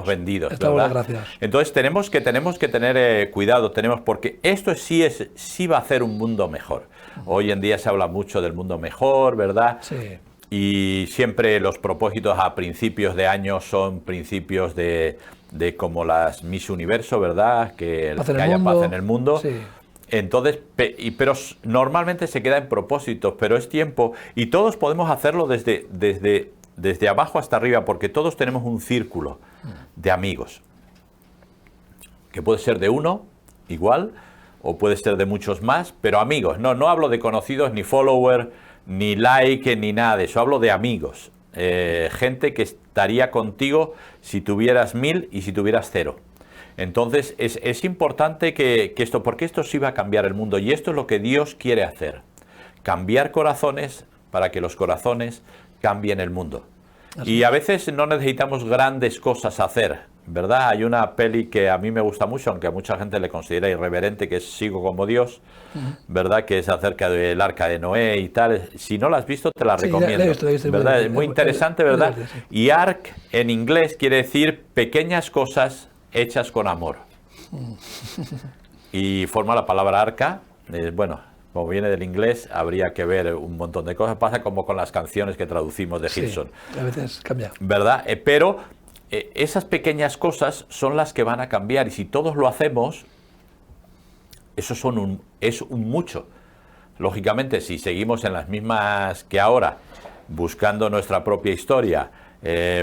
vendidos, ¿verdad? Entonces tenemos que tener cuidado, porque esto sí va a hacer un mundo mejor. Hoy en día se habla mucho del mundo mejor, ¿verdad? Sí. Y siempre los propósitos a principios de año son principios de como las Miss Universo, ¿verdad? Que haya paz en el mundo. Sí. Entonces, pero normalmente se queda en propósitos, pero es tiempo y todos podemos hacerlo desde abajo hasta arriba, porque todos tenemos un círculo de amigos, que puede ser de uno, igual, o puede ser de muchos más, pero amigos. No hablo de conocidos, ni followers, ni like, ni nada de eso, hablo de amigos. gente que estaría contigo si tuvieras 1000 y si tuvieras 0. Entonces es importante que esto, porque esto sí va a cambiar el mundo y esto es lo que Dios quiere hacer, cambiar corazones para que los corazones cambien el mundo. Y a veces no necesitamos grandes cosas hacer, ¿verdad? Hay una peli que a mí me gusta mucho, aunque a mucha gente le considera irreverente, que es Sigo como Dios, ¿verdad? Que es acerca del arca de Noé y tal. Si no la has visto, te la recomiendo. La he visto, ¿verdad? Es muy interesante, ¿verdad? Sí. Y ark en inglés quiere decir pequeñas cosas hechas con amor. Y forma la palabra arca, bueno, como viene del inglés, habría que ver un montón de cosas. Pasa como con las canciones que traducimos de Gilson. Sí, a veces cambia. ¿Verdad? Pero esas pequeñas cosas son las que van a cambiar. Y si todos lo hacemos, eso es un mucho. Lógicamente, si seguimos en las mismas que ahora, buscando nuestra propia historia,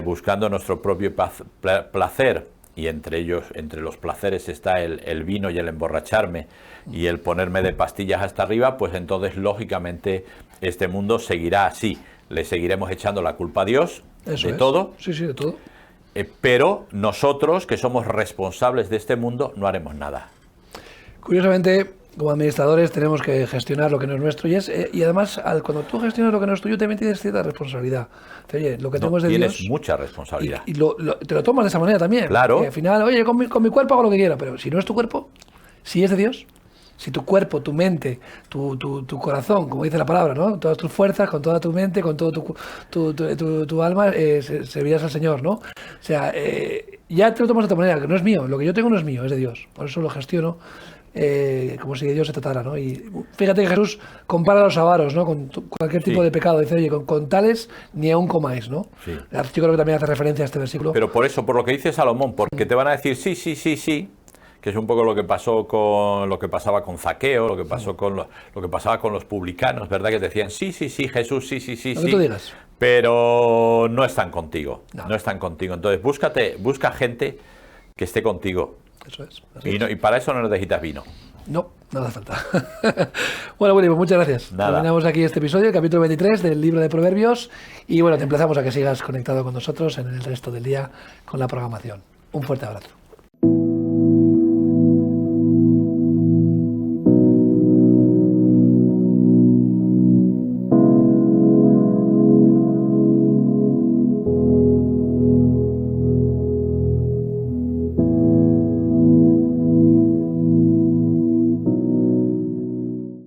buscando nuestro propio placer, y entre los placeres está el vino y el emborracharme y el ponerme de pastillas hasta arriba, pues entonces lógicamente este mundo seguirá así. Le seguiremos echando la culpa a Dios de todo. Sí, de todo. Pero nosotros, que somos responsables de este mundo, no haremos nada. Curiosamente, como administradores tenemos que gestionar lo que no es nuestro y además cuando tú gestionas lo que no es tuyo también tienes cierta responsabilidad. Oye, lo que tengo es de tienes Dios, mucha responsabilidad. Y te lo tomas de esa manera también. Claro. Al final, oye, con mi cuerpo hago lo que quiero, pero si no es tu cuerpo, si es de Dios, si tu cuerpo, tu mente, tu corazón, como dice la palabra, ¿no? Todas tus fuerzas, con toda tu mente, con todo tu alma, servirás al Señor, ¿no? O sea, ya te lo tomas de otra manera, que no es mío, lo que yo tengo no es mío, es de Dios. Por eso lo gestiono. Como si de Dios se tratara, ¿no? Y fíjate que Jesús compara a los avaros, ¿no? Con cualquier tipo de pecado. Dice, oye, con tales ni aún comáis, ¿no? Sí. Yo creo que también hace referencia a este versículo. Pero por eso, por lo que dice Salomón, porque te van a decir sí, que es un poco lo que pasaba con Zaqueo, lo que pasó con lo que pasaba con los publicanos, ¿verdad? Que decían sí, Jesús, sí. Lo que tú digas. Pero no están contigo. No están contigo. Entonces, busca gente que esté contigo. Eso es. Y para eso no necesitas vino. No, nada falta. Bueno, Willy, pues muchas gracias. Nada. Terminamos aquí este episodio, el capítulo 23 del libro de Proverbios. Y bueno, te emplazamos a que sigas conectado con nosotros en el resto del día con la programación. Un fuerte abrazo.